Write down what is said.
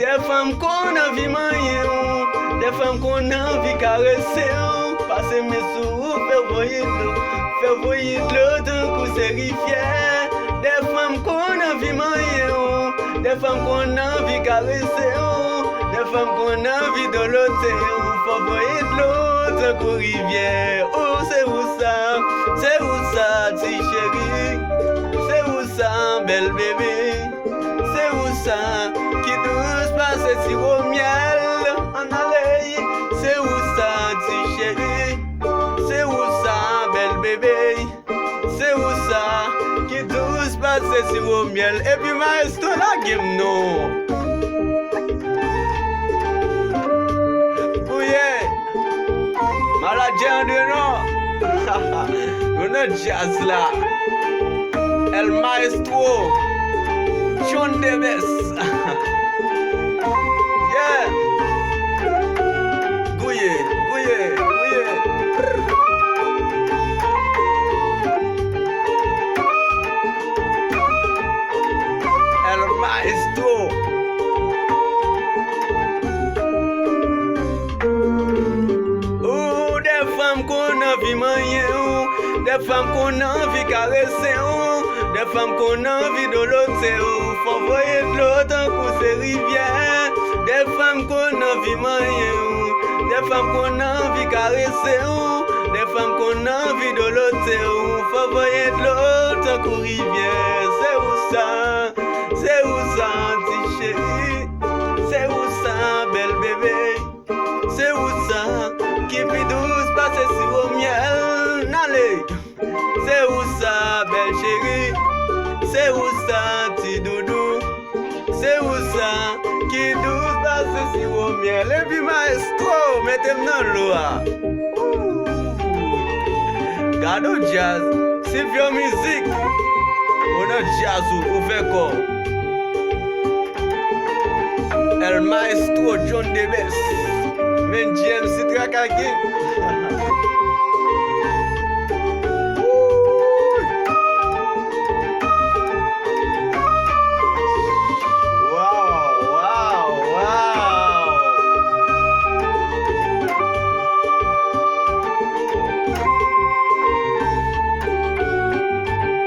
Des femmes qu'on a vu manger, des femmes qu'on a vu caresser, passer mes sous, faire voyer de l'eau d'un coup c'est rivière. Des femmes qu'on a vu manger, des femmes qu'on a vu caresser, des femmes qu'on a vu de l'eau, faire voyer de l'eau d'un coup rivière. Oh, c'est où ça, petit chéri, c'est où ça, belle bébé, c'est où ça, qui douce passe si au miel, en allée, c'est où ça, petit chéri, c'est où ça, belle bébé, c'est où ça, qui douce passe si au miel, et puis maestro la game non. Ouye, maladie en deux non. On a jazz là. El Maestro John Davis. Yeah. Gouye. El Maestro. Oh, des femmes qu'on a vu manger, des femmes qu'on a vu caresser, des femmes qu'on a vu de l'autre, faut voyer de l'autre un coup c'est rivière. Des femmes qu'on a vu manger, des femmes qu'on a vu caresser, des femmes qu'on a vu de l'autre, faut voyer de l'autre un coup rivière. C'est où ça, petit chéri, c'est où ça, belle bébé, c'est où ça, qui puis douce passe sur au miel, n'allez. C'est où ça, belle chérie, c'est où ça, petit doudou, c'est où ça, qui douce passe sur au miel. Et puis maestro, mettez-moi dans l'eau. Gado jazz, c'est vieux musique, on a jazz ou fait quoi? El Maestro John Davis, men James Citrakaki.